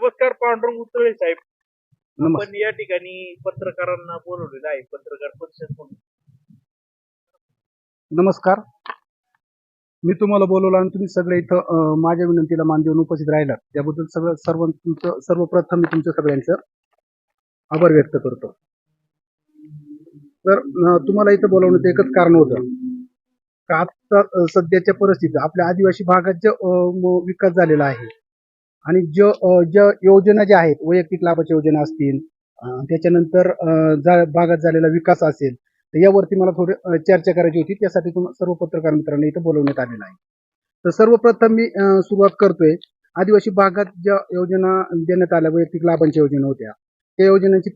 नमस्कार पांडुरंग उतळे साहेब. नमस्कार. आपण या ठिकाणी पत्रकारांना बोलवलेलं आहे, पत्रकार परिषद म्हणून. नमस्कार. मी तुम्हाला बोलवलं आणि तुम्ही सगळे इथं माझ्या विनंतीला मान देऊन उपस्थित राहिलात त्याबद्दल सर्वप्रथम मी तुमच्या सगळ्यांचं आभार व्यक्त करतो. तर तुम्हाला इथं बोलवण्याचं एकच कारण होतं का आता सध्याच्या परिस्थितीत आपल्या आदिवासी भागात जो विकास झालेला आहे आणि ज्या योजना ज्या आहेत, वैयक्तिक लाभाच्या योजना असतील, त्याच्यानंतर भागात झालेला विकास असेल, तर यावरती मला थोडी चर्चा करायची होती. त्यासाठी सर्व पत्रकार मित्रांना इथं बोलवण्यात आलेलं आहे. तर सर्वप्रथम मी सुरुवात करतोय. आदिवासी भागात ज्या योजना देण्यात आल्या, वैयक्तिक लाभांच्या योजना होत्या, त्या योजनांची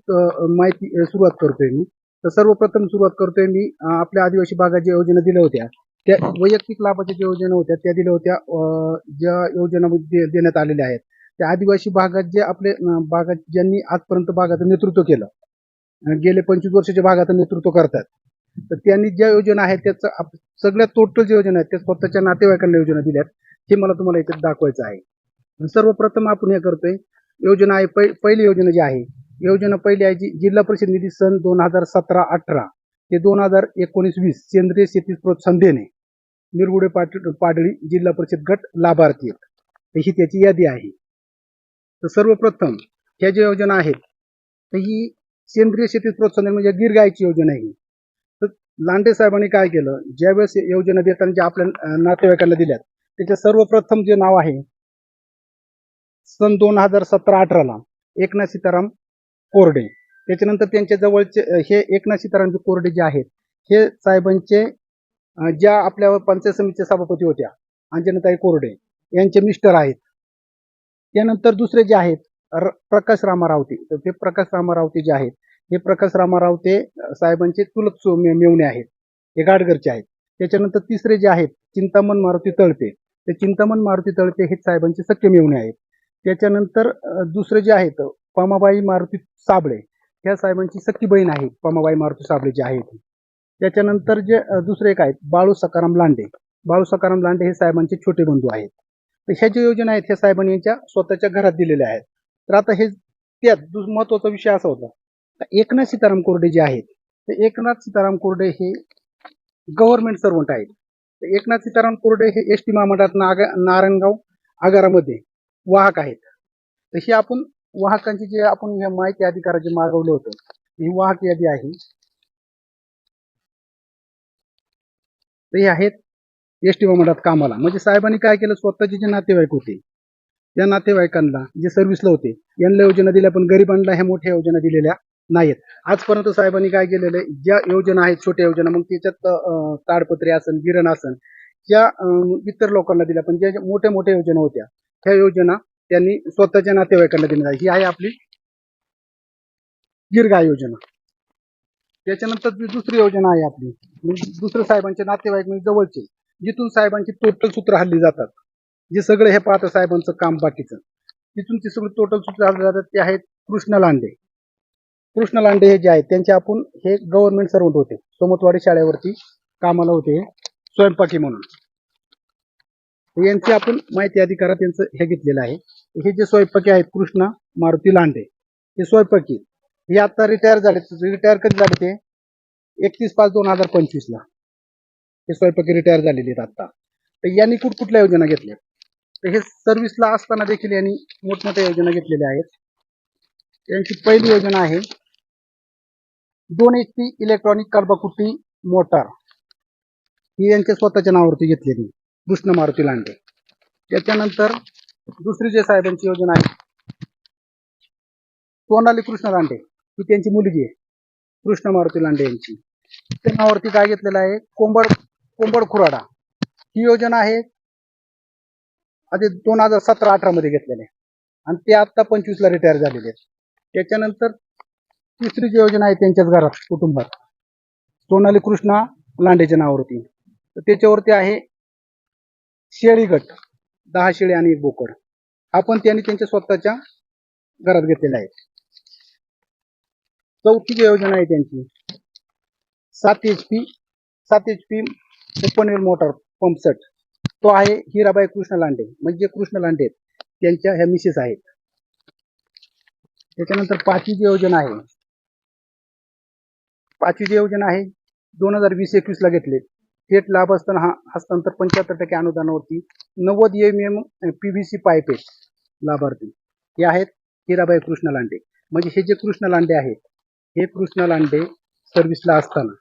माहिती सुरुवात करतोय मी. तर सर्वप्रथम सुरुवात करतोय मी आपल्या आदिवासी भागात ज्या योजना दिल्या होत्या, त्या वैयक्तिक लाभाच्या ज्या योजना होत्या त्या दिल्या होत्या. ज्या योजना देण्यात आलेल्या आहेत त्या आदिवासी भागात जे आपले भागात ज्यांनी आजपर्यंत भागाचं नेतृत्व केलं, गेले 25 वर्षाच्या भागाचं नेतृत्व करतात, तर त्यांनी ज्या योजना आहेत त्याचं सगळ्या टोटल ज्या योजना आहेत त्या स्वतःच्या नातेवाईकांना योजना दिल्यात, हे मला तुम्हाला इथे दाखवायचं आहे. सर्वप्रथम आपण हे करतोय, योजना आहे पहिली योजना जी आहे, योजना पहिली आहे जी जिल्हा परिषद निधी सन 2017-18 ते 2019-20 सेंद्रिय शेतीस प्रोत्साहन देणे, निरगुडे पाडळी जिल्हा परिषद गट लाभार्थी आहेत. तर ही त्याची यादी आहे. तर सर्वप्रथम ह्या ज्या योजना आहेत तर ही सेंद्रिय शेतीस प्रोत्साहन म्हणजे गीर गायची योजना आहे. तर लांडे साहेबांनी काय केलं, ज्यावेळेस योजना देताना ज्या आपल्या नातेवाईकांना दिल्यात त्याच्या सर्वप्रथम जे नाव आहे सन 2017-18 ला एकनाथ सीताराम कोरडे. त्याच्यानंतर त्यांच्या जवळचे हे एकनाथ सीताराम कोरडे जे आहेत हे साहेबांचे ज्या आपल्या पंचायत समितीच्या सभापती होत्या अंजनाताई कोरडे यांचे मिस्टर आहेत. त्यानंतर दुसरे जे आहेत प्रकाश रामा रावते. तर ते प्रकाश रामा रावते जे आहेत हे प्रकाश रामा रावते साहेबांचे चुलत मेवणे आहेत, हे गाडगरचे आहेत. त्याच्यानंतर तिसरे जे आहेत चिंतामण मारुती तळते, ते चिंतामण मारुती तळते हे साहेबांचे सख्खे मेवणे आहेत. त्याच्यानंतर दुसरे जे आहेत पमाबाई मारुती साबळे, ह्या साहेबांची सख्खी बहीण आहे पमाबाई मारुती साबळे जे आहेत. त्याच्यानंतर जे दुसरे एक आहेत बाळू सकाराम लांडे, बाळू सकाराम लांडे हे साहेबांचे छोटे बंधू आहेत. तर ह्या ज्या योजना आहेत ह्या साहेबांनी यांच्या स्वतःच्या घरात दिलेल्या आहेत. तर आता हे त्यात महत्वाचा विषय असा होता, एकनाथ सीताराम कोरडे जे आहेत ते एकनाथ सीताराम कोरडे हे गव्हर्नमेंट सर्वंट आहेत. तर एकनाथ सीताराम कोरडे हे एसटी महामंडळात नारायणगाव आगारामध्ये वाहक आहेत. तर ही आपण वाहकांची जे आपण ह्या माहिती अधिकाराचे मागवलं होतं, ही वाहक यादी आहे. तर हे आहेत एसटी महामंडळात कामाला. म्हणजे साहेबांनी काय केलं, स्वतःचे जे नातेवाईक होते त्या नातेवाईकांना जे सर्व्हिसला होते यांना योजना दिल्या, पण गरिबांना ह्या मोठ्या योजना दिलेल्या नाहीत. आजपर्यंत साहेबांनी काय केलेलं आहे, ज्या योजना आहेत छोट्या योजना, मग त्याच्यात ताडपत्री असन गिरण असन, ज्या इतर लोकांना दिल्या, पण ज्या मोठ्या मोठ्या योजना होत्या ह्या योजना त्यांनी स्वतःच्या नातेवाईकांना दिल्या. ही आहे आपली गीर गाय योजना. त्याच्यानंतर दुसरी योजना आहे आपली, दुसरे साहेबांचे नातेवाईक म्हणजे जवळचे, जिथून साहेबांची टोटल सूत्र हल्ली जातात, जे सगळे हे पाहतं साहेबांचं काम बाकीचं, तिथून ते सगळे टोटल सूत्र हल्ली जातात. ते आहेत कृष्ण लांडे. कृष्ण लांडे हे जे आहेत त्यांचे आपण हे गव्हर्नमेंट सर्वंट होते, सोमतवाडी शाळेवरती कामाला होते स्वयंपाकी म्हणून. यांची आपण माहिती अधिकारात यांचं हे घेतलेलं आहे. हे जे स्वयंपाकी आहेत कृष्णा मारुती लांडे, हे स्वयंपाकी हे आता रिटायर झाले. रिटायर कधी झाले ते 31/5/2025 ला हे स्वयंपाकी रिटायर झालेले आहेत आता. तर यांनी कुठल्या योजना घेतल्या, तर हे सर्व्हिसला असताना देखील यांनी मोठमोठ्या योजना घेतलेल्या आहेत. यांची पहिली योजना आहे 2 HP इलेक्ट्रॉनिक कर्बकुट्टी मोटार, ही यांच्या स्वतःच्या नावावरती घेतलेली कृष्ण मारुती लांडे. त्याच्यानंतर दुसरी जे साहेबांची योजना आहे सोनाली कृष्ण लांडे, ही त्यांची मुलगी आहे कृष्ण मारुती लांडे यांची. त्या नावावरती काय घेतलेलं आहे कोंबड खुराडा. ही योजना आहे आधी 2017-18 मध्ये घेतलेले आणि ते आता 25 ला रिटायर झालेले आहेत. त्याच्यानंतर तिसरी जी योजना आहे त्यांच्याच घरात कुटुंबात सोनाली कृष्णा लांडेच्या नावावरती, तर त्याच्यावरती आहे शेळी गट, 10 शेळी आणि 1 बोकड. आपण त्यांनी त्यांच्या स्वतःच्या घरात घेतलेला आहे. चौथी जी योजना आहे त्यांची 7 HP open wheel motor pump set, तो आहे हिराबाई कृष्ण लांडे, म्हणजे कृष्ण लांडे त्यांच्या ह्या मिसेस आहेत. त्याच्यानंतर पाचवी जी योजना आहे, पाचवी जी योजना आहे 2020-21 ला घेतले. थेट लाभ असताना हा हस्तांतर 75% अनुदानावरती 90 MM PVC पाईप आहेत लाभार्थी. हे आहेत हिराबाई कृष्ण लांडे. म्हणजे हे जे कृष्ण लांडे आहेत, हे कृष्ण लांडे सर्व्हिसला असताना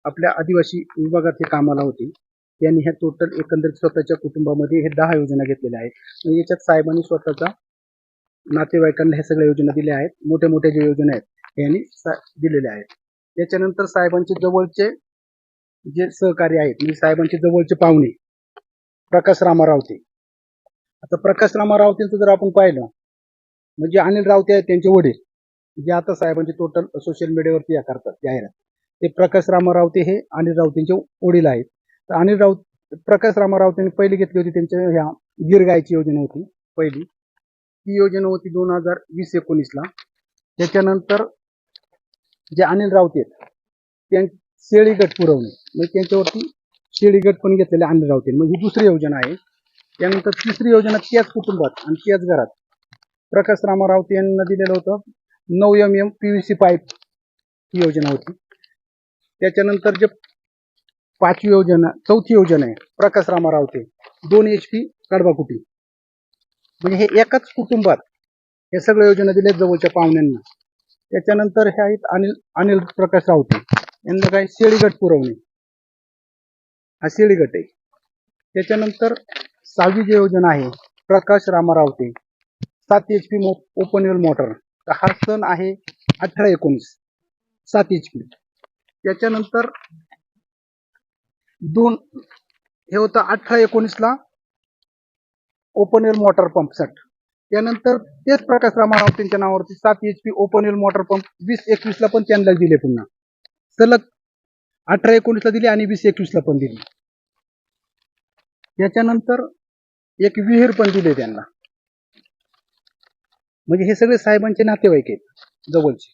आपल्या आदिवासी विभागात हे कामाला होते. त्यांनी ह्या टोटल एकंदरीत स्वतःच्या कुटुंबामध्ये हे 10 योजना घेतलेल्या आहेत. म्हणजे याच्यात साहेबांनी स्वतःचा नातेवाईकांना ह्या सगळ्या योजना दिल्या आहेत. मोठ्या मोठ्या ज्या योजना आहेत यांनी दिलेल्या आहेत. त्याच्यानंतर साहेबांचे जवळचे जे सहकारी आहेत, म्हणजे साहेबांचे जवळचे पाहुणे प्रकाश रामा रावते. आता प्रकाश रामा रावतेंचं जर आपण पाहिलं, म्हणजे अनिल रावते आहेत त्यांचे वडील, जे आता साहेबांचे टोटल सोशल मीडियावरती करतात जाहिरात. ते प्रकाश रामा रावते हे अनिल रावतेंचे वडील आहेत. तर अनिल राऊत प्रकाश रामा रावतेंनी पहिली घेतली होती त्यांच्या ह्या गिर गायची योजना होती पहिली. ती योजना होती 2020-19 ला. त्याच्यानंतर जे अनिल रावते आहेत शेळी गट पुरवणे, म्हणजे त्यांच्यावरती शेळी गट पण घेतलेले अनिल रावते, म्हणजे ही दुसरी योजना आहे. त्यानंतर तिसरी योजना त्याच कुटुंबात आणि त्याच घरात प्रकाश रामा रावते यांना दिलेलं होतं 9 MM PVC पाईप ही योजना होती. त्याच्यानंतर जे चौथी योजना आहे प्रकाश रामा रावते 2 HP कडबाकुटी, म्हणजे हे एकाच कुटुंबात हे सगळ्या योजना दिल्या जवळच्या पाहुण्यांना. त्याच्यानंतर हे आहेत अनिल प्रकाश रावते यांना काय शेळी गट पुरवणे, हा शेळी गट आहे. त्याच्यानंतर 6वी जी योजना आहे प्रकाश रामा रावते 7 HP ओपन वेल मोटर, तर हा सण आहे 18-19 7 HP. त्याच्यानंतर हे होतं 18-19 ला ओपन वेल मोटर पंप सेट. त्यानंतर तेच प्रकाश रामा रावतेंच्या नावावरती 7 HP ओपन वेल मोटर पंप 20-21 ला पण त्यांना दिले, पुन्हा सलग 18-19 ला दिली आणि 20-21 ला पण दिली. त्याच्यानंतर एक विहीर पण दिले त्यांना. म्हणजे हे सगळे साहेबांचे नातेवाईक आहेत जवळचे.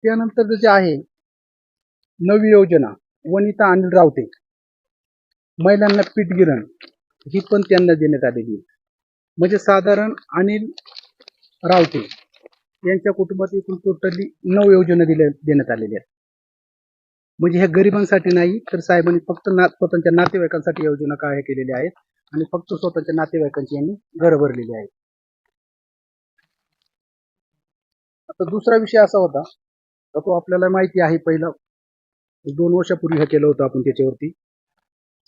त्यानंतर जे आहे नवी योजना वनिता अनिल रावते महिलांना पीठ गिरण, ही पण त्यांना देण्यात आलेली आहे. म्हणजे साधारण अनिल रावते यांच्या कुटुंबात एकूण टोटली 9 योजना देण्यात आलेल्या आहेत. म्हणजे ह्या गरिबांसाठी नाही, तर साहेबांनी फक्त स्वतःच्या नातेवाईकांसाठी योजना काय केलेल्या आहेत आणि फक्त स्वतःच्या नातेवाईकांची यांनी घरं भरलेली आहेत. आता दुसरा विषय असा होता, तो आपल्याला माहिती आहे, पहिला 2 वर्षापूर्वी हे केलं होतं आपण त्याच्यावरती.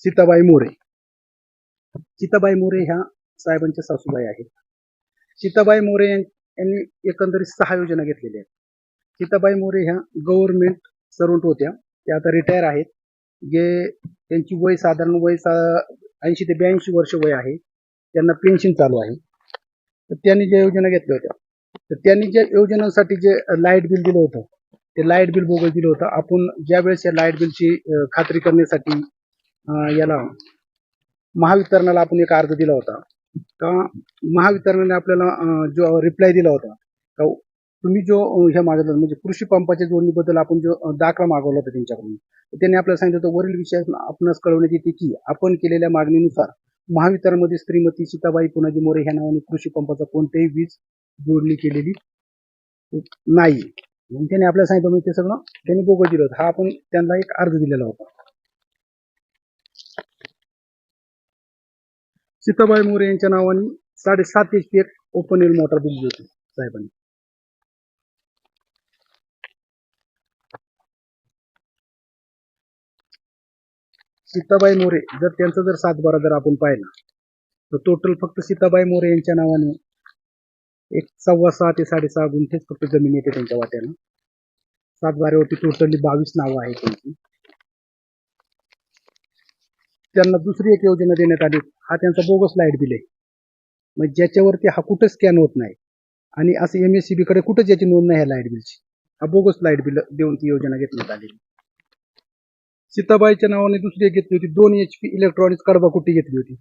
सीताबाई मोरे. सीताबाई मोरे ह्या साहेबांच्या सासूबाई आहेत. सीताबाई मोरे यांनी एकंदरीत 6 योजना घेतलेल्या आहेत. सीताबाई मोरे ह्या गव्हर्नमेंट सर्वंट होत्या, त्या आता रिटायर आहेत. जे त्यांची वय साधारण 80 ते 82 वर्ष वय आहे. त्यांना पेन्शन चालू आहे. तर त्यांनी ज्या योजना घेतल्या होत्या, तर त्यांनी ज्या योजनांसाठी जे लाईट बिल दिलं होतं, ते लाईट बिल बोगस दिलं होतं. आपण ज्या वेळेस या लाईट बिलची खात्री करण्यासाठी याला महावितरणाला आपण एक अर्ज दिला होता, का महावितरणाने आपल्याला जो रिप्लाय दिला होता, का तुम्ही जो हे मागवलं, म्हणजे कृषी पंपाच्या जोडणीबद्दल आपण जो दाखला मागवला होता त्यांच्याकडून, त्यांनी आपल्याला सांगितलं होतं वरील विषय आपणास कळवण्यात येते की आपण केलेल्या मागणीनुसार महावितरणमध्ये श्रीमती सीताबाई पुनाजी मोरे ह्या नावाने कृषी पंपाचा कोणत्याही वीज जोडणी केलेली नाही. म्हणून त्यांनी आपल्याला सांगितलं, ते सगळं त्यांनी बोगस दिलं होतं. हा आपण त्यांना एक अर्ज दिलेला होता. सीताबाई मोरे यांच्या नावाने 7.5 HP एक ओपन वेल मोटर दिली होती साहेबांनी. सीताबाई मोरे जर त्यांचा जर 7/12 जर आपण पाहिला, तर टोटल फक्त सीताबाई मोरे यांच्या नावाने एक 6.25 ते 6.5 गुंठेच फक्त जमीन येते त्यांच्या वाट्याला. 7/12 टोटली 22 नावं आहेत त्यांची. त्यांना दुसरी एक योजना देण्यात आली, हा त्यांचा बोगस लाईट बिल आहे. म्हणजे ज्याच्यावरती हा कुठं स्कॅन होत नाही आणि असं MSCB कडे कुठंच याची नोंद नाही लाईट बिलची, हा बोगस लाईट बिल देऊन ती योजना घेतण्यात आली. सीताबाईच्या नावाने दुसरी एक घेतली होती 2 HP इलेक्ट्रॉनिक्स कडबाकुटी घेतली होती.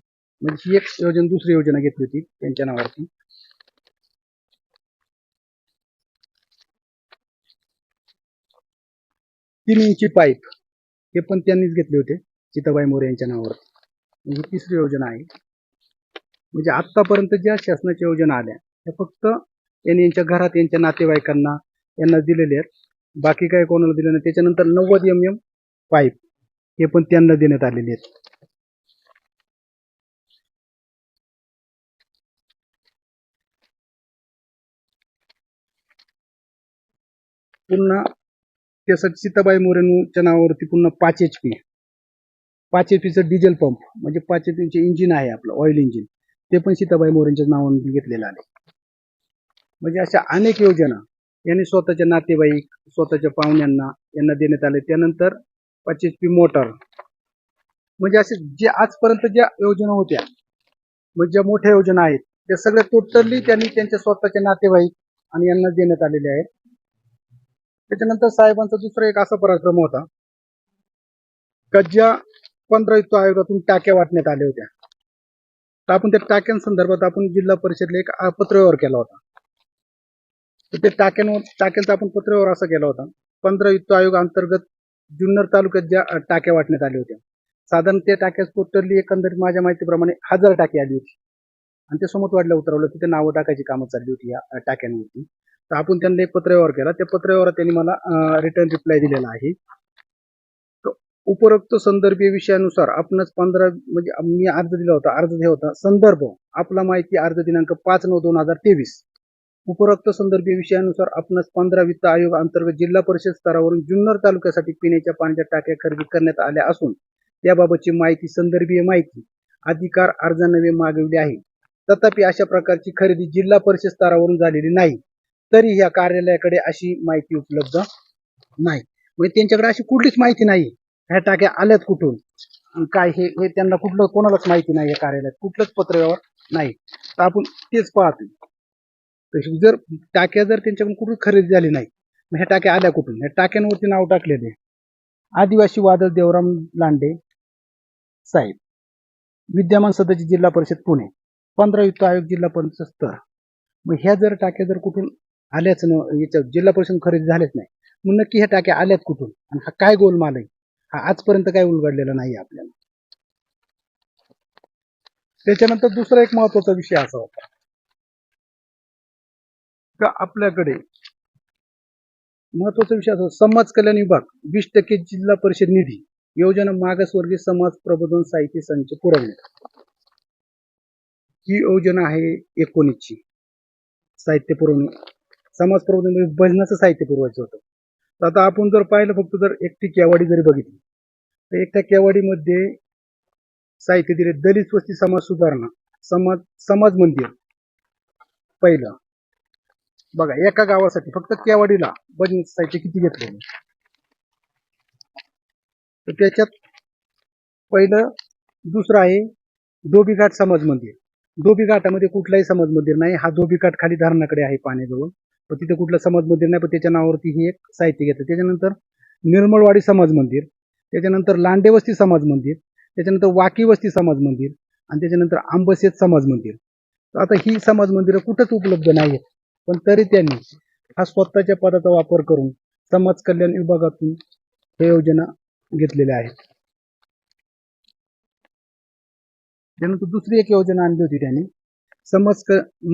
म्हणजे ही एक योजना दुसरी योजना घेतली होती त्यांच्या नावावरती. 3 इंची पाईप हे पण त्यांनीच घेतले होते सीताबाई मोरे यांच्या नावावरती. ही तिसरी योजना आहे. म्हणजे आतापर्यंत ज्या शासनाच्या योजना आल्या त्या फक्त यांनी यांच्या घरात यांच्या नातेवाईकांना यांना दिलेले आहेत. बाकी काही कोणाला दिलं नाही. त्याच्यानंतर 90 mm पाईप हे पण त्यांना देण्यात आलेले आहेत. पुन्हा त्यासाठी सीताबाई मोरेंच्या नावावरती पुन्हा 5 HP डिझेल पंप म्हणजे 5 HP इंजिन आहे आपलं ऑइल इंजिन, ते पण सीताबाई मोरेंच्या नावावरून घेतलेलं आहे. म्हणजे अशा अनेक योजना यांनी स्वतःच्या नातेवाईक स्वतःच्या पाहुण्यांना यांना देण्यात आले. त्यानंतर 5 HP मोटर म्हणजे असे जे आजपर्यंत ज्या योजना होत्या म्हणजे ज्या मोठ्या योजना आहेत त्या सगळ्या टोटली त्यांनी त्यांच्या स्वतःच्या नातेवाईक आणि यांना देण्यात आलेले आहेत. त्याच्यानंतर साहेबांचा दुसरा एक असा पराक्रम होता का ज्या 15 युक्त आयोगातून टाक्या वाटण्यात आल्या होत्या, तर आपण त्या टाक्यांसंदर्भात आपण जिल्हा परिषदेला एक पत्रव्यवहार केला होता. तर ते टाक्यांचा आपण पत्रव्यवहार असा केला होता. 15 युक्त आयोग अंतर्गत जुन्नर तालुक्यात ज्या टाक्या वाटण्यात आल्या होत्या, साधारण त्या टाक्या टोटली एकंदरीत माझ्या माहितीप्रमाणे 1000 टाकी आली होती आणि ते सोमतवाडला उतरवलं. तिथे नावं टाकायची कामं चालली होती या टाक्यांवरती. तर आपण त्यांना एक पत्रव्यवहार केला. त्या पत्रव्यवहारात त्यांनी मला रिटर्न रिप्लाय दिलेला आहे. उपरोक्त संदर्भीय विषयानुसार आपणच 15 म्हणजे मी अर्ज दिला होता. अर्ज हे होता संदर्भ आपला माहिती अर्ज दिनांक 5/9/2023. उपरोक्त संदर्भीय विषयानुसार आपणच 15 वित्त आयोग अंतर्गत जिल्हा परिषद स्तरावरून जुन्नर तालुक्यासाठी पिण्याच्या पाण्याच्या टाक्या खरेदी करण्यात आल्या असून त्याबाबतची माहिती संदर्भीय माहिती अधिकार अर्जानवे मागवली आहे. तथापि अशा प्रकारची खरेदी जिल्हा परिषद स्तरावरून झालेली नाही. तरी या कार्यालयाकडे अशी माहिती उपलब्ध नाही. म्हणजे त्यांच्याकडे अशी कुठलीच माहिती नाही ह्या टाक्या आल्यात कुठून काय हे त्यांना कुठलं कोणालाच माहिती नाही. या कार्यालयात कुठलंच पत्रव्यवहार नाही. तर आपण तेच पाहतो. जर टाक्या जर त्यांच्याकडून कुठून खरेदी झाली नाही मग ह्या टाक्या आल्या कुठून? ह्या टाक्यांवरती नाव टाकलेले आदिवासी वादळ देवराम लांडे साहेब, विद्यमान सदस्य जिल्हा परिषद पुणे, 15 युक्त आयोग जिल्हा परिषद स्तर. मग ह्या जर टाक्या जर कुठून आल्याच याच्या जिल्हा परिषद खरेदी झाल्याच नाही मग नक्की ह्या टाक्या आल्यात कुठून आणि हा काय गोलमाल आहे हा आजपर्यंत काय उलगडलेला नाही आपल्याला. त्याच्यानंतर दुसरा एक महत्वाचा विषय असा होता का आपल्याकडे महत्वाचा विषय असा समाज कल्याण विभाग 20% जिल्हा परिषद निधी योजना मागासवर्गीय समाज प्रबोधन साहित्य संच पुरवणे ही योजना आहे 19 ची. साहित्य पुरवणे समाज प्रबोधन म्हणजे भजनाचं साहित्य पुरवायचं होतं. तर आता आपण जर पाहिलं फक्त जर एकटी केवाडी जरी बघितली तर एकट्या केवाडीमध्ये साहित्य दिले दलित वस्ती समाज सुधारणा समाज मंदिर. पहिलं बघा एका गावासाठी फक्त केवाडीला भजन साहित्य किती घेतलेलं तर त्याच्यात पहिलं दुसरं आहे धोबीघाट समाज मंदिर. धोबी घाटामध्ये कुठलाही समाज मंदिर नाही. हा धोबी घाट खाली धरणाकडे आहे पाण्याजवळ, पण तिथे कुठलं समाज मंदिर नाही, पण त्याच्या नावावरती हे एक साहित्य घेतलं. त्याच्यानंतर निर्मळवाडी समाज मंदिर, त्याच्यानंतर लांडेवस्ती समाज मंदिर, त्याच्यानंतर वाकीवस्ती समाज मंदिर आणि त्याच्यानंतर आंबसेत समाज मंदिर. आता ही समाज मंदिरं कुठंच उपलब्ध नाहीत, पण तरी त्यांनी हा स्वतःच्या पदाचा वापर करून समाज कल्याण विभागातून हे योजना घेतलेल्या आहेत. त्यानंतर दुसरी एक योजना आणली होती त्यांनी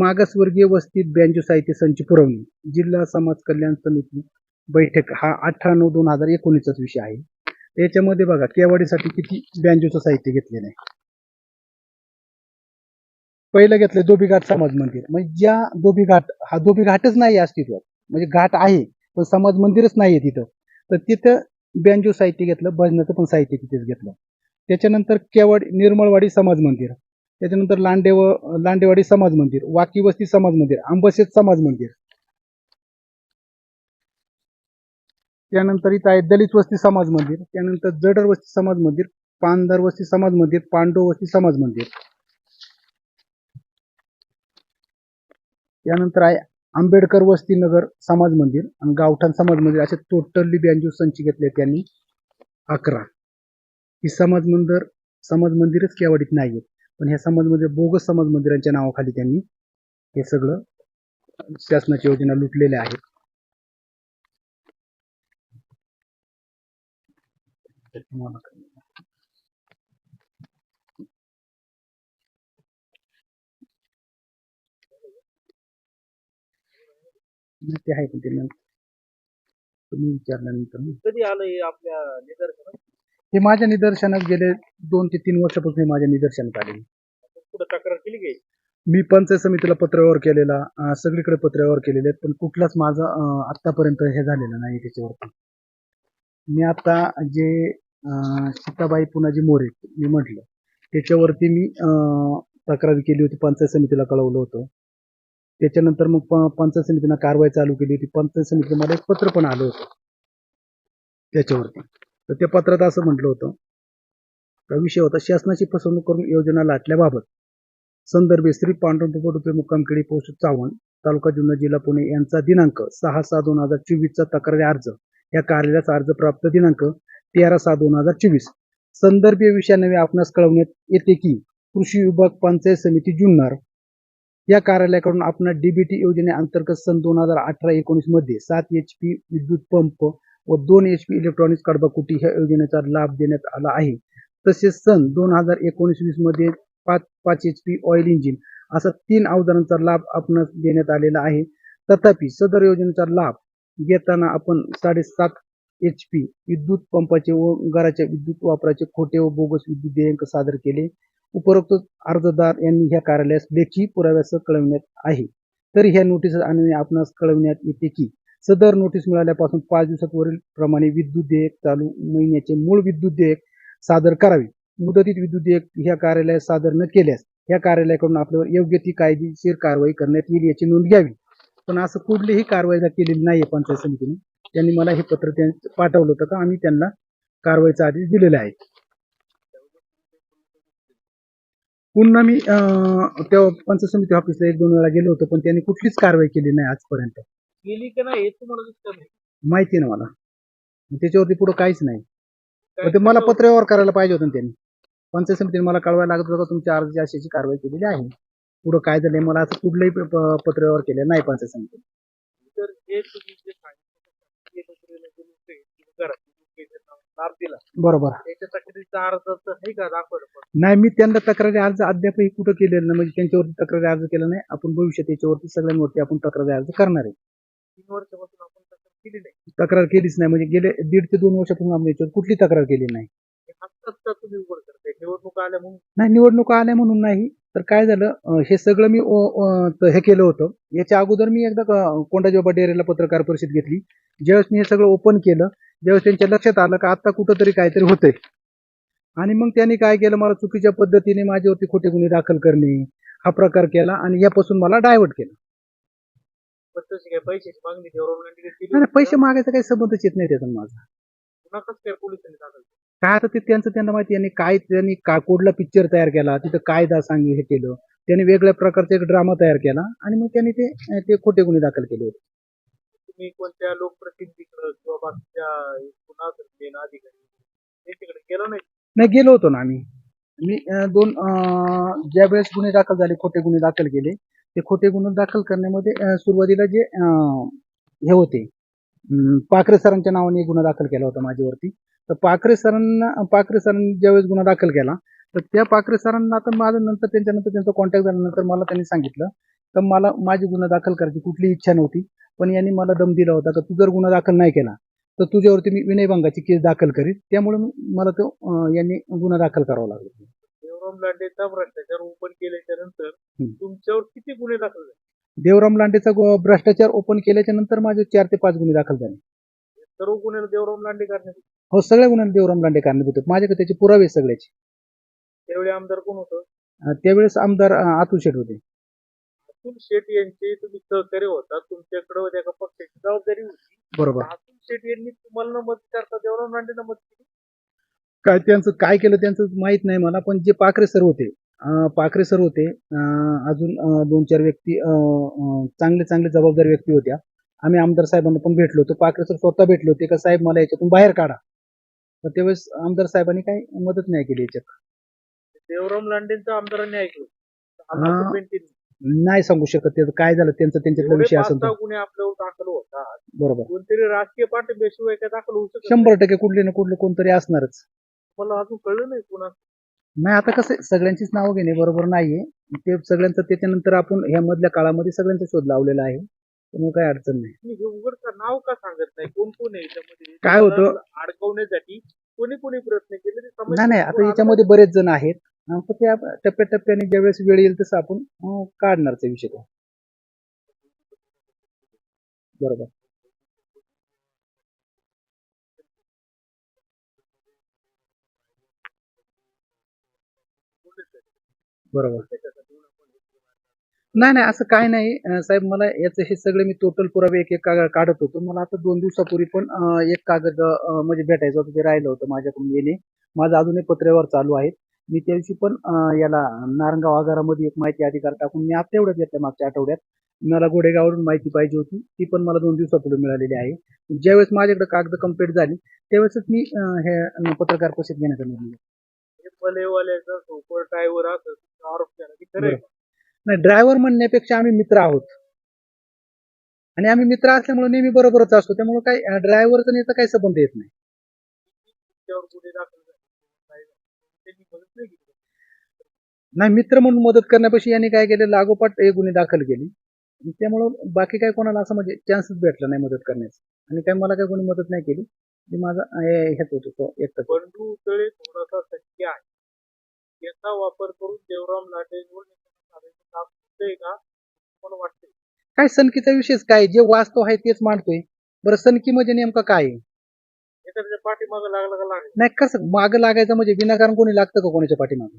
मागासवर्गीय वस्तीत बँजो साहित्य संच पुरवणी जिल्हा समाज कल्याण समिती बैठक. हा 18/9/2019 विषय आहे. त्याच्यामध्ये बघा केवाडीसाठी किती बँजोचं साहित्य घेतलेलं आहे. पहिलं घेतलं धोबीघाट समाज मंदिर. म्हणजे ज्या धोबीघाट हा धोबीघाटच नाही अस्तित्वात, म्हणजे घाट आहे पण समाज मंदिरच नाहीये तिथं, तर तिथं बँजो साहित्य घेतलं. भजनाचं पण साहित्य तिथेच घेतलं. त्याच्यानंतर निर्मळवाडी समाज मंदिर, त्याच्यानंतर लांडेवाडी समाज मंदिर, वाकीवस्ती समाज मंदिर, आंबसेत समाज मंदिर. त्यानंतर इथं आहे दलित वस्ती समाज मंदिर, त्यानंतर जडर वस्ती समाज मंदिर, पानदार वस्ती समाज मंदिर, पांडव वस्ती समाज मंदिर. त्यानंतर आहे आंबेडकर वस्ती नगर समाज मंदिर आणि गावठाण समाज मंदिर. असे टोटली बँजो संच घेतले त्यांनी 11. ही समाज मंदिरच केवाडीत नाहीये, पण ह्या समाज मंदिर बोगस समाज मंदिरांच्या नावाखाली त्यांनी हे सगळं शासनाची योजना लुटलेल्या आहेत. ते आहे पण ते नंतर तुम्ही विचारल्यानंतर ना. कधी आलं हे आपल्या निदर्शनात? हे माझ्या निदर्शनात गेले 2 ते 3 वर्षापासून हे माझ्या निदर्शनात आले. पुढे तक्रार केली की? मी पंचायत समितीला पत्रव्यवहार केलेला, सगळीकडे पत्रव्यवहार केलेले आहेत, पण कुठलाच माझा आतापर्यंत हे झालेलं नाही त्याच्यावरती. मी आता जे सीताबाई पुनाजी मोरे मी म्हटलं त्याच्यावरती मी तक्रार केली होती, पंचायत समितीला कळवलं होतं. त्याच्यानंतर मग पंचायत समितीनं कारवाई चालू केली होती. पंचायत समितीला मला एक पत्र पण आलं होतं त्याच्यावरती. तर त्या पत्रात असं म्हटलं होतं, का विषय होता शासनाची फसवणूक करून योजना लाटल्याबाबत. संदर्भे श्री पांडुरंग रुपये मुक्कामखेडी पोस्ट चावण तालुका जुन्नर जिल्हा पुणे यांचा दिनांक 6/6/2024 चा तक्रारी अर्ज या कार्यालयाचा अर्ज प्राप्त दिनांक 13/6/2024. संदर्भीय विषयानवे आपणास कळवण्यात येते की कृषी विभाग पंचायत समिती जुन्नर या कार्यालयाकडून आपणास डीबीटी योजनेअंतर्गत सन 2018-19 मध्ये 7 HP विद्युत पंप व 2 HP इलेक्ट्रॉनिक्स कडबाकुटी ह्या योजनेचा लाभ देण्यात आला आहे. तसेच सन 2019-20 मध्ये 5 HP ऑइल इंजिन असा 3 अवजारांचा लाभ आपणास देण्यात आलेला आहे. तथापि सदर योजनेचा लाभ घेताना आपण 7.5 HP विद्युत पंपाचे व घराच्या विद्युत वापराचे खोटे व बोगस विद्युत देयक सादर केले. उपरोक्त अर्जदार यांनी ह्या कार्यालयास लेखी पुराव्यासह कळविण्यात आहे. तर ह्या नोटीस अन्वये आपणास कळविण्यात येते की सदर नोटीस मिळाल्यापासून 5 दिवसात वरील प्रमाणे विद्युत देयक चालू महिन्याचे मूळ विद्युत देयक सादर करावे. मुदतीत विद्युत देयक ह्या कार्यालयात सादर न केल्यास या कार्यालयाकडून आपल्यावर योग्य ती कायदेशीर कारवाई करण्यात येईल याची नोंद घ्यावी. पण असं कुठलीही कारवाई केलेली नाहीये पंचायत समितीने. त्यांनी मला हे पत्र पाठवलं होतं का आम्ही त्यांना कारवाईचा आदेश दिलेला आहे. पुन्हा मी त्या पंचायत समिती ऑफिसला 1-2 वेळा गेलो होतो, पण त्यांनी कुठलीच कारवाई केली नाही आजपर्यंत. केली की नाही हे तुम्हाला दिसतं नाही? माहिती आहे ना मला. त्याच्यावरती पुढे काहीच नाही. काय पण ते मला त्याच्यावर- पत्रव्यवहार करायला पाहिजे होतं ना त्यांनी. पंचायत समितीने मला कळवायला लागत होतं का तुमच्या अर्जाची अशी कारवाई केलेली आहे. पुढे काय झालंय मला असं कुठलंही पत्रव्यवहार केलेला नाही पंचायत समितीने. तर हे तुम्ही जे सांगितलं की नोकरीला जे लोक आहेत, किंवा घरातले लोक आहेत, त्यांना लाभ दिला बरोबर. त्याच्या तक्रारीचा अर्ज तर नाही का दाखवलं पण? नाही, मी त्यांना तक्रारी अर्ज अद्यापही कुठं केलेला नाही, म्हणजे त्यांच्यावरती तक्रारी अर्ज केला नाही. आपण भविष्यात त्याच्यावरती सगळ्यांवरती आपण तक्रारी अर्ज करणार आहे. 3 वर्षापासून आपण तक्रार केली नाही. तक्रार केलीच नाही, म्हणजे गेले 1.5 ते 2 वर्षापासून आपण याच्यावर कुठली तक्रार केली नाही. हे आत्ताच तुम्ही उघड करताय निवडणुका आल्या म्हणून. नाही, निवडणुका आल्या म्हणून नाही, तर काय झालं हे सगळं मी हे केलं होतं. याच्या अगोदर मी एकदा कोंडाजी डेअरीला पत्रकार परिषद घेतली. ज्यावेळेस मी हे सगळं ओपन केलं, ज्यावेळेस त्यांच्या लक्षात आलं का आता कुठंतरी काहीतरी होतंय, आणि मग त्यांनी काय केलं, मला चुकीच्या पद्धतीने माझ्यावरती खोटे गुन्हे दाखल करणे हा प्रकार केला आणि यापासून मला डायव्हर्ट केलं. पण तशी काय पैशाची मागणी गव्हर्नमेंट केली नाही, पैसे मागायचा काही संबंधच येत नाही त्याचा माझा. पुन्हा कसं काय पोलिसांनी दाखल केलं? काय आता ते त्यांना माहिती आहे. त्यांनी कुठला पिक्चर तयार केला, तिथं कायदा हे केलं, त्यांनी वेगळ्या प्रकारचा एक ड्रामा तयार केला आणि मग त्यांनी ते खोटे गुन्हे दाखल केले होते. तुम्ही कोणत्या लोकप्रतिनिधीकडे किंवा बाकीच्या गुन्हा अधिकारी त्यांच्याकडे गेलो नाही? नाही, गेलो होतो ना आम्ही. मी ज्या वेळेस गुन्हे दाखल झाले, खोटे गुन्हे दाखल केले, ते खोटे गुन्हे दाखल करण्यामध्ये सुरुवातीला जे हे होते पाखरे सरांच्या नावाने एक गुन्हा दाखल केला होता माझ्यावरती. तर पाखरे सरांनी ज्यावेळेस गुन्हा दाखल केला, तर त्या पाखरे सरांना आता माझं नंतर त्यांचा कॉन्टॅक्ट झाल्यानंतर मला त्यांनी सांगितलं तर मला माझी गुन्हा दाखल करायची कुठली इच्छा नव्हती, पण यांनी मला दम दिला होता की तू जर गुन्हा दाखल नाही केला तर तुझ्यावरती मी विनयभंगाची केस दाखल करीन. त्यामुळे मला तो यांनी गुन्हा दाखल करावा लागला. देवराम लांडेचा भ्रष्टाचार ओपन केल्याच्या नंतर तुमच्यावर किती गुन्हे दाखल झाले? देवराम लांडेचा भ्रष्टाचार ओपन केल्याच्या नंतर माझे 4 ते 5 गुन्हे दाखल झाले. सर्व गुन्ह्याला देवराम लांडे करण्यात? हो, सगळ्या गुन्ह्यांना देवराम लांडे कारणीभूत होते. माझ्याकडे त्याचे पुरावे सगळ्याचे. त्यावेळी आमदार कोण होतं? त्यावेळेस आमदार अतुल शेठ होते. अतुल शेठ यांचे तुम्ही सहकार्य होता, तुमच्याकडे एका पक्षाची जबाबदारी होती. बरोबर. अतुल शेठ यांनी तुम्हाला न मदत करता देवराम लांडेंना मदत केली? काय त्यांचं काय केलं त्यांचं माहित नाही मला, पण जे पाखरे सर होते अजून 2-4 व्यक्ती चांगले जबाबदार व्यक्ती होत्या. आम्ही आमदार साहेबांना पण भेटलो होतो. पाखरे सर स्वतः भेटले होते का साहेब मला याच्यातून बाहेर काढा. तर त्यावेळेस आमदार साहेबांनी काही मदत नाही केली याच्यात. देवराम लांडेंचं आमदारांनी ऐकलं? हा. नाही सांगू शकत त्याचं काय झालं, त्यांच्यातला विषय असेल तर. गुन्हे आपल्यावर दाखल होतात, बरोबर. कोणतरी राजकीय पाठिंब्याशिवाय काय दाखल होऊ शकत 100% कुठले ना कुठले कोणतरी असणारच. मला अजून कळलं नाही कोणा. नाही, आता कसं सगळ्यांचीच नावं घेणे बरोबर नाहीये. ते सगळ्यांचं त्याच्यानंतर आपण ह्या मधल्या काळामध्ये सगळ्यांचा शोध लावलेला आहे. त्यामुळे काही अडचण नाही. तुम्ही हे उघड का नाव का सांगत नाही? कोण कोण आहे याच्यामध्ये? काय होतं? तुम्हाला अडकवण्यासाठी कोणी कोणी प्रयत्न केले ते नाही नाही, आता याच्यामध्ये बरेच जण आहेत. तर त्या टप्प्याटप्प्याने ज्यावेळेस वेळ येईल तसं आपण काढणारच आहे विषय तो. बरोबर बरोबर. नाही नाही, असं काय नाही साहेब, मला याचं हे सगळे मी टोटल पुरावे एक एक काढत होतो. मला आता 2 दिवसापूर्वी पण एक कागद म्हणजे भेटायचं होतं, ते राहिलं होतं माझ्याकडून येणे. माझं अजूनही पत्रेवर चालू आहेत. मी त्या दिवशी पण याला नारंगाव आगारामध्ये एक माहिती अधिकार टाकून मी आता एवढ्याच घेतल्या मागच्या आठवड्यात. मला गोडेगाववरून माहिती पाहिजे होती, ती पण मला 2 दिवसापूर्वी मिळालेली आहे. ज्यावेळेस माझ्याकडे कागद कंप्लीट झाली त्यावेळेसच मी हे पत्रकार परिषद घेण्याचा निर्णय घेतला. भलेवाल्याचा सुपर ड्रायव्हर असं आरोप केला की खरं आहे का? नाही, ड्रायव्हर म्हणण्यापेक्षा आम्ही मित्र आहोत आणि आम्ही मित्र असल्यामुळे नेहमी बरोबरच असतो. त्यामुळे काही ड्रायव्हरचा याचा काही संबंध येत नाही. त्यावर गुन्हे दाखल झाले. त्यांनी मदत नाही केली. नाही, मित्र म्हणून मदत करण्यापेक्षा यांनी काय केलं, लागोपाठ एक गुन्हे दाखल केली. त्यामुळं बाकी काय कोणाला असं म्हणजे चान्सच भेटला नाही मदत करण्याचा. आणि काय मला काही कोणी मदत नाही केली. मी माझा ह्याच होतो तो एकटाच होतो. बंडू तळे थोडासा सत्य आहे. याचा वापर करून देवराम लाटेंवर साधायचं काम होतंय का मला वाटतंय? काय सनकीचा विषयच काय, जे वास्तव आहे तेच मांडतोय. बरं, सनकी म्हणजे नेमकं काय आहे? एखाद्याच्या पाठीमागं लागलं का लागेल? नाही, कसं मागं लागायचं म्हणजे विनाकारण कोणी लागतं का कोणाच्या पाठीमागं?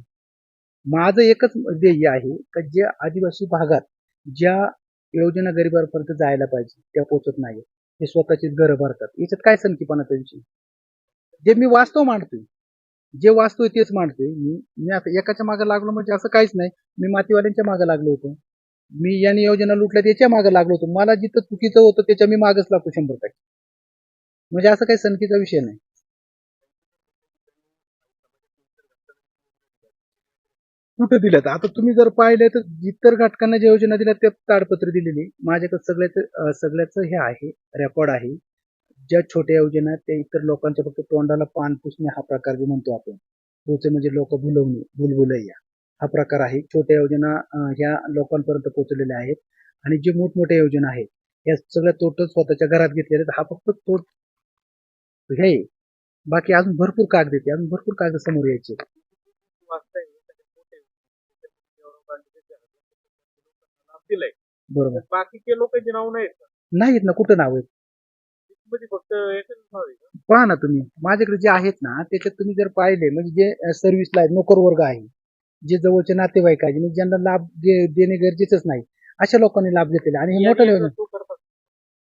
माझं एकच ध्येय आहे का जे आदिवासी भागात ज्या योजना गरिबांपर्यंत जायला पाहिजे त्या पोहोचत नाही, ते स्वतःचीच घरं भरतात. याच्यात काय सनकीपणाचा विषय? जे मी वास्तव मांडतोय, जे वास्तव आहे तेच मांडतोय मी. मी आता एकाच्या मागे लागलो म्हणजे असं काहीच नाही. मी मातीवाल्यांच्या मागे लागलो होतो. मी यांनी योजना लुटल्या त्याच्या मागे लागलो होतो. मला जिथं चुकीचं होतं त्याच्या मी मागच लागतो 100%. म्हणजे असं काही सनकीचा विषय नाही. कुठे दिल्यात? आता तुम्ही जर पाहिलं तर इतर घटकांना ज्या योजना दिल्या त्या ताडपत्री दिलेली. माझ्याकडे सगळ्याचं हे आहे, रेकॉर्ड आहे. ज्या छोट्या योजना आहेत त्या इतर लोकांच्या फक्त तोंडाला पान पुसणे हा प्रकार जे म्हणतो आपण. पोचे म्हणजे लोक भुलवणे, भुलभुलैया हा प्रकार आहे. छोट्या योजना ह्या लोकांपर्यंत पोहोचलेल्या आहेत. आणि जे मोठमोठ्या योजना आहेत या सगळ्या टोटल स्वतःच्या घरात घेतलेल्या आहेत. हा फक्त तो हे आहे. बाकी अजून भरपूर कागद येते, अजून भरपूर कागद समोर यायचे. वाचताय एखाद्या मोठ्या देवराम लाटेच्या नाव दिलंय. बरोबर. तर बाकीचे लोकांची नाव नाहीत का? नाहीत ना, कुठं नाव आहेत? मध्ये फक्त एकच नाव आहे का? पहा ना तुम्ही, माझ्याकडे जे आहेत ना त्याच्यात तुम्ही जर पाहिले म्हणजे जे सर्व्हिसला आहेत, नोकर वर्ग आहे, जे जवळचे नातेवाईक आहे, म्हणजे ज्यांना लाभ देणे गरजेचंच नाही, अशा लोकांनी लाभ घेतलेला. आणि हे मोठं यादी तो करतात.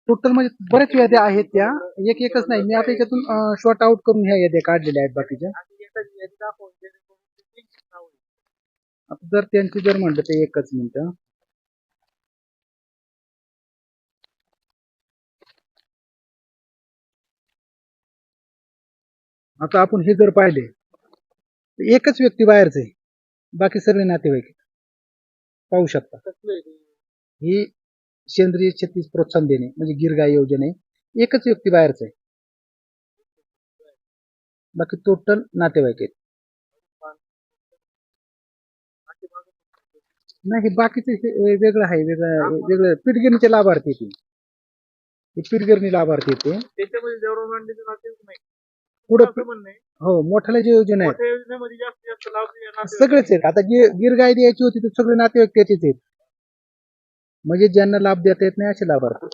टोटल म्हणजे बऱ्याच याद्या आहेत त्या, एक एकच नाही. मी आता याच्यातून शॉर्ट आउट करून ह्या याद्या काढलेल्या आहेत बाकीच्या. आणि एखादी यादी दाखवून जेणेकरून ते नाव आहे. आता जर त्यांची जर म्हणलं तर एकच मिनिट. आता आपण हे जर पाहिले तर एकच व्यक्ती बाहेरच आहे, बाकी सगळे नातेवाईक आहेत. पाहू शकता. कसलं आहे ते? ही सेंद्रिय शेतीस प्रोत्साहन देणे म्हणजे गिरगाई योजना आहे. एकच व्यक्ती बाहेरच आहे, बाकी टोटल नातेवाईक आहेत. नाही, हे बाकीचे वेगळं आहे, वेगळं पीठगिरणीचे लाभार्थी येते. हे पीठगिरणी लाभार्थी येते. त्याच्यामध्ये देवराम लाटेचं नातेवाईक नाही. पुढे असं म्हणणं आहे. हो, मोठ्याला जे योजना आहेत मोठ्या योजनेमध्ये जास्तीत जास्त लाभ या नातेवाईकांना सगळेच आहेत. आता गिरगाई द्यायची होती तर सगळे नातेवाईक त्याचेच आहेत. म्हणजे ज्यांना लाभ देता येत नाही असे लाभार्थी.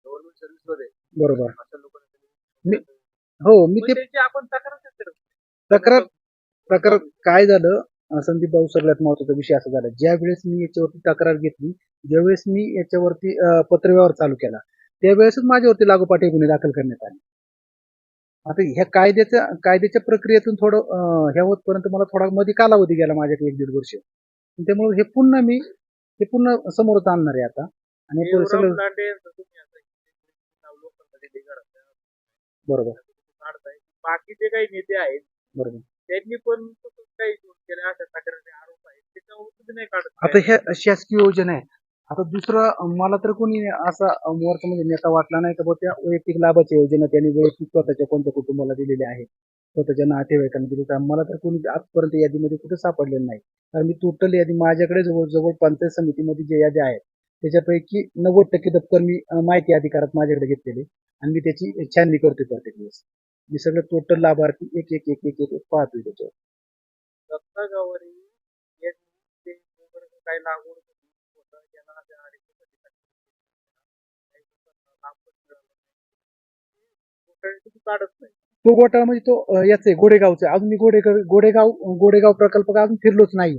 गव्हर्नमेंट सर्व्हिसमध्ये बरोबर. अशा लोकांना मी हो, मी मग ते त्याची आपण तक्रार करतो. तक्रार काय झालं, संदीप भाऊ, सगळ्यात महत्वाचा विषय असा झाला, ज्या वेळेस मी याच्यावरती तक्रार घेतली, ज्यावेळेस मी याच्यावरती पत्रव्यवहार चालू केला त्यावेळेसच माझ्यावरती लागोपाठ हे गुन्हे दाखल करण्यात आले. आता ह्या कायद्याच्या प्रक्रियेतून थोडं ह्या होतपर्यंत मला थोडा मध्ये कालावधी गेला, माझ्याकडे 1-1.5 वर्ष. त्यामुळे हे पुन्हा समोरच आणणार आहे आता. आणि हे देवराम सगळं लाटे यांचं तुम्ही आता नाव लोकांमध्ये बिघडवताय. बरोबर काढताय. बाकीचे काही नेते आहेत बरोबर. त्यांनी पण तसंच काही केलं, अशा तक्रारी आरोप आहेत त्याच्यावर तुम्ही नाही काढत. आता ह्या शासकीय योजना आहे. आता दुसरं मला तर कोणी असा मोर्चा म्हणजे नेता वाटला नाही का बुवा त्या वैयक्तिक लाभाच्या योजना त्यांनी वैयक्तिक स्वतःच्या कोणत्या कुटुंबाला दिलेल्या आहेत. स्वतःच्या नातेवाईकांना दिली, तर मला तर कोणी आजपर्यंत यादीमध्ये कुठे सापडलेलं नाही. कारण मी टोटल यादी माझ्याकडे जवळ पंचायत समितीमध्ये जे याद्या आहेत त्याच्यापैकी 90% दप्तर मी माहिती अधिकारात माझ्याकडे घेतलेले आणि मी त्याची छाननी करतोय प्रत्येक वेळेस. मी सगळं टोटल लाभार्थी एक एक एक एक एक एक पाहतोय त्याच्यावर. दत्ता गावारी यांनी ते जोपर्यंत काही लागवड केली होतं, ज्यांना त्या अडीचशेसाठी काही लोकांना लाभ पण मिळाला नाही. घोटाळे तुम्ही काढत नाही. तो घोटाळा म्हणजे तो याच आहे गोडेगावचा. अजून मी गोडेगाव प्रकल्प का अजून फिरलोच नाही.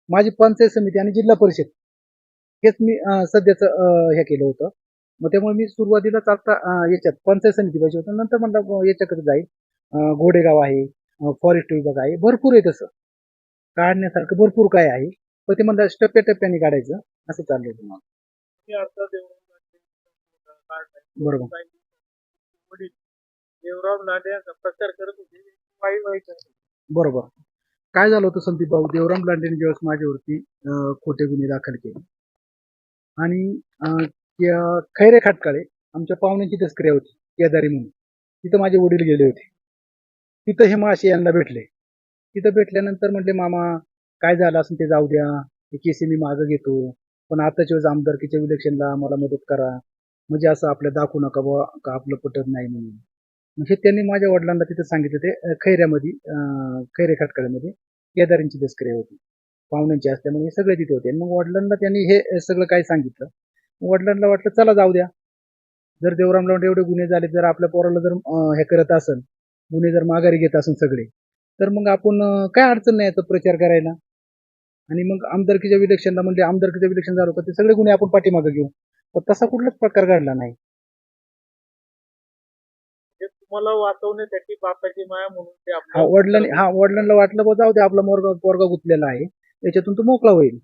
माझी पंचायत समिती आणि जिल्हा परिषद हेच मी सध्याच हे केलं होतं. मग त्यामुळे मी सुरुवातीलाच आता याच्यात पंचायत समिती पाहिजे होतं. नंतर म्हणलं याच्याकडे जाईल. गोडेगाव आहे, फॉरेस्ट विभाग आहे, भरपूर आहे तसं काढण्यासारखं भरपूर काय आहे. पण ते म्हणलं टप्प्याटप्प्याने काढायचं असं चाललंय तुम्हाला. तुम्ही आता देवराम काढलाय. बरोबर. काही वडील देवराम लांडे यांचा प्रचार करत होते, वाई वाई करत होते. बरोबर. काय झालं होतं संदीप भाऊ, देवराम लांडेने ज्यावेळेस माझ्यावरती खोटे गुन्हे दाखल केले आणि त्या खैरे खाटकाळे आमच्या पाहुण्यांची तस्करी होती केदारी म्हणून. तिथं माझे वडील गेले होते. तिथं हे मासे यांना भेटले. तिथं भेटल्यानंतर म्हटले, मामा काय झालं असेल ते जाऊ द्या, हे केसी मी मागं घेतो, पण आताच्या वेळेस आमदारकीच्या इलेक्शनला मला मदत करा, म्हणजे असं आपल्या दाखवू नका बुवा का आपलं पटत नाही म्हणून. म्हणजे त्यांनी माझ्या वडिलांना तिथं सांगितलं ते खैऱ्यामध्ये खैरे खटकाळ्यामध्ये केदारींची तस्करी होती पाहुण्यांची असल्यामुळे हे सगळे तिथे होते. मग वडिलांना त्यांनी हे सगळं काय सांगितलं. वडिलांना वाटलं चला जाऊ द्या, जर देवराम लांडे एवढे गुन्हे झाले, जर आपल्या पोराला जर हे करत असेल, गुन्हे जर माघारी घेत असेल सगळे, तर मग आपण काय अडचण नाही याचा प्रचार करायला. आणि मग आमदारकीच्या इलेक्शनला म्हणजे आमदारकीचं इलेक्शन झालं का ते सगळे गुन्हे आपण पाठीमागे घेऊ. पण तसा कुठलाच प्रकार घडला नाही. ते तुम्हाला वाचवण्यासाठी बापाची माया म्हणून ते आपल्या वडिलांना वाटलं बा जाऊ दे, आपला पोरगा गुंतलेला आहे, त्याच्यातून तो मोकळा होईल,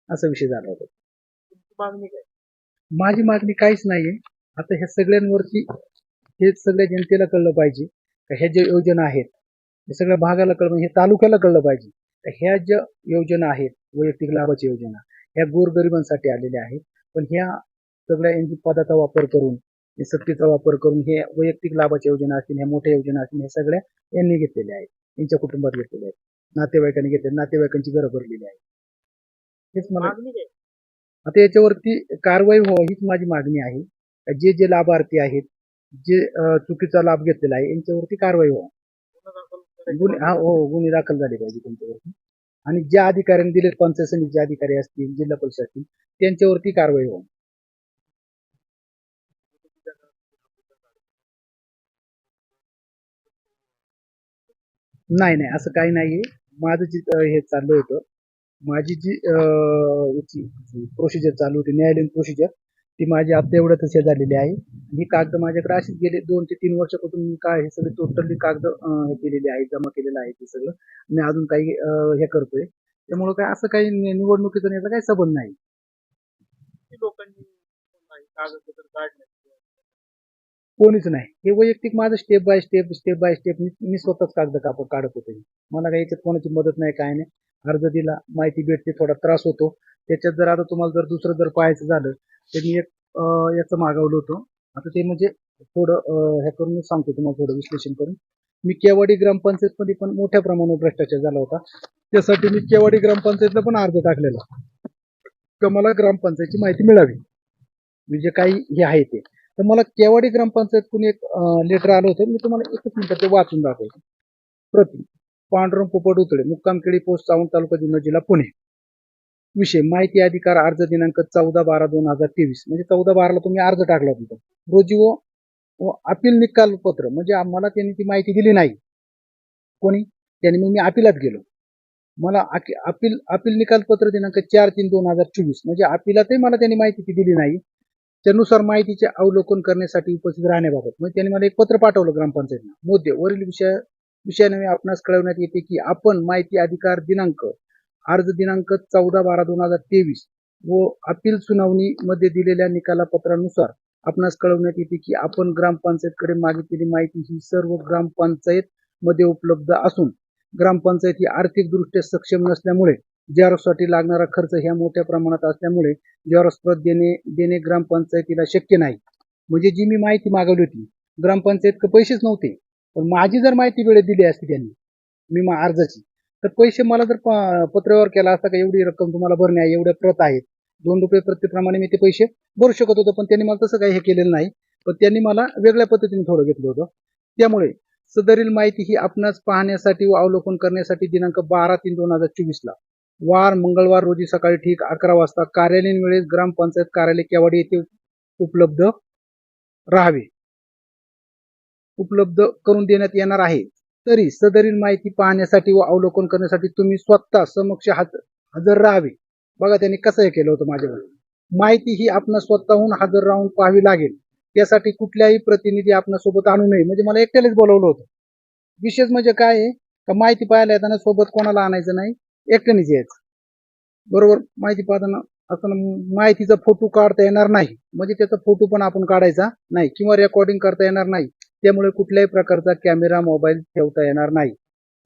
असा विषय झाला होता. तुमची मागणी काय? माझी मागणी काहीच नाहीये. आता ह्या सगळ्यांवरती हे सगळ्या जनतेला कळलं पाहिजे का ह्या ज्या योजना आहेत हे सगळ्या भागाला कळलं, हे तालुक्याला कळलं पाहिजे का ह्या ज्या योजना आहेत वैयक्तिक लाभाच्या योजना ह्या गोरगरिबांसाठी आलेल्या आहेत. पण ह्या सगळ्या यांची पदाचा वापर करून, सत्तेचा वापर करून हे वैयक्तिक लाभाच्या योजना असतील, ह्या मोठ्या योजना असतील, ह्या सगळ्या यांनी घेतलेल्या आहेत, यांच्या कुटुंबात घेतलेल्या आहेत, नातेवाईकांनी घेतले, नातेवाईकांची घरं भरलेली आहे. हेच मला मागणी काय? आता याच्यावरती कारवाई व्हावी हीच माझी मागणी आहे. जे जे लाभार्थी आहेत, जे चुकीचा लाभ घेतलेला आहे, यांच्यावरती कारवाई व्हावी. गुन्हे दाखल झाले पाहिजे त्यांच्यावरती. आणि ज्या अधिकाऱ्यांनी दिले, पंचायत समितीचे अधिकारी असतील, जिल्हा परिषद असतील, त्यांच्यावरती कारवाई व्हावी. नाही असं काही नाहीये. माझं जे हे चाललं होतं, माझी जी प्रोसिजर चालू होती, न्यायालयीन प्रोसिजर, ती माझी आता एवढ्यातच हे झालेली आहे. ही कागद माझ्याकडे अशीच गेले 2 ते 3 वर्षापासून मी काय हे सगळे टोटली कागद हे केलेले आहेत, जमा केलेलं आहे ते सगळं. मी अजून काही हे करतोय. त्यामुळे काय असं काही निवडणुकीचा याचा काही संबंध नाही. किती लोकांनी कागदपत्र काढले? कोणीच नाही. हे वैयक्तिक माझं स्टेप बाय स्टेप मी स्वतःच कागद काढत होतो. मला काही याच्यात कोणाची मदत नाही, काय नाही. अर्ज दिला, माहिती भेटते, थोडा त्रास होतो. त्याच्यात जर आता तुम्हाला जर दुसरं जर पाहायचं झालं तर मी एक याचं मागवलं होतं. आता ते म्हणजे थोडं हे करून मी सांगतो तुम्हाला, थोडं विश्लेषण करून. मी केवाडी ग्रामपंचायतमध्ये पण मोठ्या प्रमाणावर भ्रष्टाचार झाला होता. त्यासाठी मी केवाडी ग्रामपंचायतला पण अर्ज टाकलेला तर मला ग्रामपंचायतची माहिती मिळावी, म्हणजे काही हे आहे ते. तर मला केवाडी ग्रामपंचायतकडून एक लेटर आलं होतं. मी तुम्हाला एकच मिनिटात ते वाचून दाखवतो. प्रति पांडुरंग पोपट उतळे, मुक्काम केळी, पोस्ट चावण, तालुका जुन्नर, जिल्हा पुणे. विषय माहिती अधिकार, अर्ज दिनांक 14/12/2023, म्हणजे 14/12 तुम्ही अर्ज टाकला होता रोजी. व अपील निकाल पत्र, म्हणजे आम्हाला त्यांनी ती माहिती दिली नाही कोणी, त्यांनी. मग मी अपिलात गेलो. मला अपील निकाल पत्र दिनांक 4/3/2024, म्हणजे अपिलातही मला त्यांनी माहिती ती दिली नाही. त्यानुसार माहितीचे अवलोकन करण्यासाठी उपस्थित राहण्याबाबत म्हणजे त्यांनी मला एक पत्र पाठवलं ग्रामपंचायतला. मुद्दे वरील विषयाने आपणास कळवण्यात येते की आपण माहिती अधिकार दिनांक, अर्ज दिनांक 14/12/2023 व अपील सुनावणी मध्ये दिलेल्या निकालापत्रानुसार आपणास कळवण्यात येते की आपण ग्रामपंचायतकडे मागितलेली माहिती ही सर्व ग्रामपंचायत मध्ये उपलब्ध असून ग्रामपंचायत ही आर्थिक दृष्ट्या सक्षम नसल्यामुळे जेरॉक्ससाठी लागणारा खर्च ह्या मोठ्या प्रमाणात असल्यामुळे जेरॉक्स प्रत देणे ग्रामपंचायतीला शक्य नाही. म्हणजे जी मी माहिती मागवली होती, ग्रामपंचायत पैसेच नव्हते, पण माझी जर माहिती वेळेत दिली असती त्यांनी अर्जाची, तर पैसे मला जर पत्रव्यवहार केला असता का एवढी रक्कम तुम्हाला भरणे आहे, एवढ्या प्रत आहेत, ₹2 प्रत्येप्रमाणे मी ते पैसे भरू शकत होतो. पण त्यांनी मला तसं काही हे केलेलं नाही. पण त्यांनी मला वेगळ्या पद्धतीने थोडं घेतलं होतं. त्यामुळे सदरील माहिती ही आपणास पाहण्यासाठी व अवलोकन करण्यासाठी दिनांक 12/3/2024 ला वार मंगळवार रोजी सकाळी ठीक 11 वाजता कार्यालयीन वेळेस ग्रामपंचायत कार्यालय केवाडी येथे उपलब्ध राहावे, उपलब्ध करून देण्यात येणार आहे. तरी सदरील माहिती पाहण्यासाठी व अवलोकन करण्यासाठी तुम्ही स्वतः समक्ष हजर राहावे. बघा त्यांनी कसं हे केलं होतं माझ्यावर. माहिती ही आपण स्वतःहून हजर राहून पाहावी लागेल. त्यासाठी कुठल्याही प्रतिनिधी आपणासोबत आणू नये. म्हणजे मला एकट्यालाच बोलवलं होतं. विशेष म्हणजे काय आहे का माहिती पाहायला येताना सोबत कोणाला आणायचं नाही, एकट्यानेच यायचं. बरोबर. माहिती पाहताना असताना माहितीचा फोटो काढता येणार नाही, म्हणजे त्याचा फोटो पण आपण काढायचा नाही किंवा रेकॉर्डिंग करता येणार नाही. त्यामुळे कुठल्याही प्रकारचा कॅमेरा मोबाईल ठेवता येणार नाही.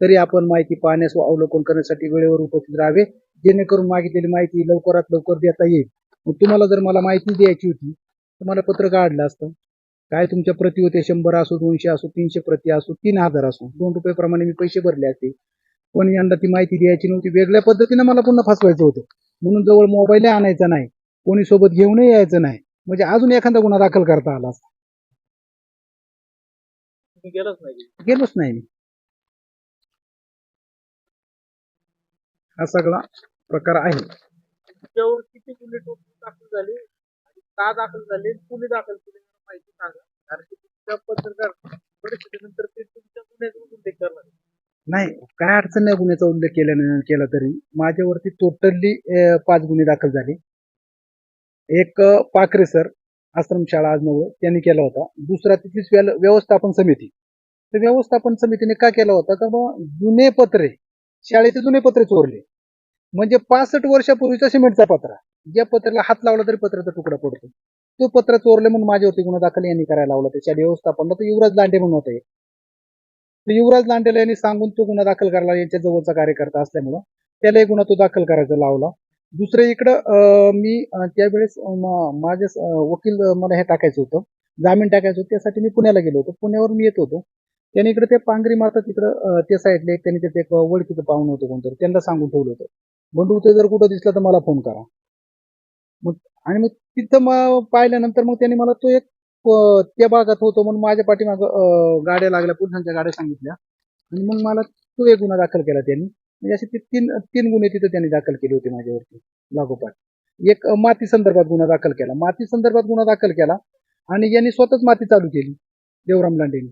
तरी आपण माहिती पाहण्यास व अवलोकन करण्यासाठी वेळेवर उपस्थित राहावे, जेणेकरून मागितलेली माहिती लवकरात लवकर देता येईल. मग तुम्हाला जर मला माहिती द्यायची होती तर मला पत्र काढलं असतं. काय तुमच्या प्रति होते 100 असो, 200 असो, 300 प्रति असो, 3000 असो, ₹2 प्रमाणे मी पैसे भरले असते. पण यंदा ती माहिती द्यायची नव्हती. वेगळ्या पद्धतीने मला पुन्हा फसवायचं होतं. म्हणून जवळ मोबाईल आणायचा नाही, कोणी सोबत घेऊनही यायचं नाही, म्हणजे अजून एखादा गुन्हा दाखल करता आला असता. तुम्ही गेलाच नाही. गेलोच नाही मी. हा सगळा प्रकार आहे. तुमच्यावर किती गुन्हे दाखल झाले आणि का दाखल झाले, कुणी दाखल केले माहिती सांगा. कारण की तुमच्या पत्रकार परिस्थितीनंतर ते तुमच्या गुन्ह्याचा उल्लेख करणार. नाही, काय अडचण नाही गुन्ह्याचा उल्लेख केला तरी. माझ्यावरती टोटली 5 गुन्हे दाखल झाले. एक पाखरे सर आश्रमशाळा आजनवर त्यांनी केला होता. दुसरा तिथलीच व्यवस्थापन समिती. तर व्यवस्थापन समितीने का केला होता तर जुने पत्रे, शाळेचे जुने पत्रे चोरले. म्हणजे 65 वर्षापूर्वीचा सिमेंटचा पत्रा, ज्या पत्र्याला हात लावला तरी पत्र्याचा तुकडा पडतो, तो पत्र चोरले म्हणून माझ्यावरती गुन्हा दाखल यांनी करायला लावला. त्या शाळा व्यवस्थापनला तर युवराज लांडे म्हणून होते. युवराज लांडेला यांनी सांगून तो गुन्हा दाखल करायला, यांच्या जवळचा कार्यकर्ता असल्यामुळं त्याला गुन्हा तो दाखल करायचा लावला. दुसरं इकडं मी त्यावेळेस माझे वकील मला हे टाकायचं होतं, जामीन टाकायचं होतं. त्यासाठी मी पुण्याला गेलो होतो. पुण्यावर मी येत होतो. त्यांनी इकडे ते पांगरी मारतात तिकडं त्या साईडला त्यांनी तिथे एक ओळखीचं पाहुणं होतं कोणतरी, त्यांना सांगून ठेवलं होतं, बंडू जर कुठं दिसला तर मला फोन करा. मग आणि मग तिथं मग पाहिल्यानंतर मग त्यांनी मला तो एक त्या भागात होतो म्हणून माझ्या पाठीमाग गाड्या लागल्या, पोलिसांच्या गाड्या सांगितल्या आणि मग मला तो एक गुन्हा दाखल केला त्यांनी. म्हणजे असे ते तीन गुन्हे तिथे त्यांनी दाखल केले होते माझ्यावरती लागोपाठ. एक माती संदर्भात गुन्हा दाखल केला, माती संदर्भात गुन्हा दाखल केला आणि यांनी स्वतःच माती चालू केली देवराम लांडेंनी.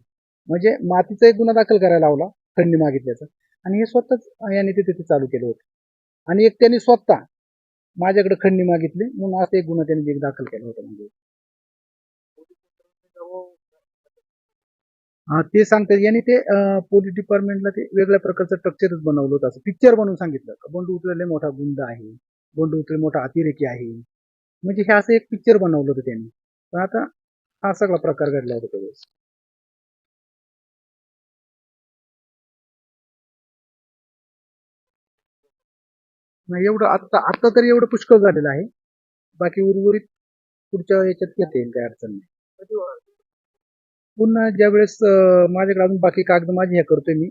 म्हणजे मातीचा एक गुन्हा दाखल करायला लावला खंडणी मागितल्याचा आणि हे स्वतःच यांनी तिथे चालू केलं होतं. आणि एक त्यांनी स्वतः माझ्याकडे खंडणी मागितली म्हणून असा एक गुन्हा त्यांनी दाखल केला होता. म्हणजे ते सांगतात यांनी ते पोलीस डिपार्टमेंटला ते वेगळ्या प्रकारचं स्ट्रक्चरच बनवलं होतं, असं पिक्चर बनवून सांगितलं बंडू उतरले मोठा गुंड आहे, बंडू उतरले मोठा अतिरेकी आहे, म्हणजे हे असं एक पिक्चर बनवलं होतं त्यांनी. पण आता हा सगळा प्रकार घडला होता त्यावेळेस. नाही एवढं आता तरी एवढं पुष्कळ झालेलं आहे. बाकी उर्वरित पुढच्या याच्यात येते काही अडचण नाही. पुन्हा ज्यावेळेस माझ्याकडे अजून बाकी कागद माझे हे करतोय मी,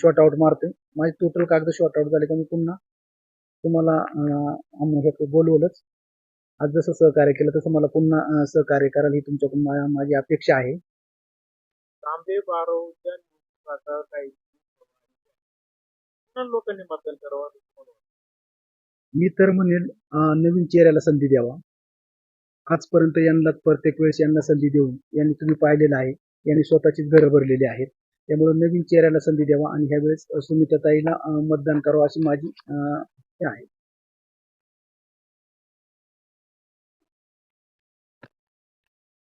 शॉर्ट आउट मारतोय, माझे टोटल कागद शॉर्ट आउट झाले का मी पुन्हा तुम्हाला हे बोलवलंच. आज जसं सहकार्य केलं तसं मला पुन्हा सहकार्य करायला ही तुमच्याकडून माझी अपेक्षा आहे. तांबे बारोच्या निवडणुका काही लोकांनी मतदान करावं. मी तर म्हणेल नवीन चेहऱ्याला संधी द्यावा. आजपर्यंत यांना प्रत्येक वेळेस यांना संधी देऊन यांनी तुम्ही पाहिलेलं आहे, यांनी स्वतःचीच घरं भरलेली आहेत. त्यामुळे नवीन चेहऱ्याला संधी द्यावा आणि ह्या वेळेस सुनीताताईला मतदान करावं अशी माझी आहे.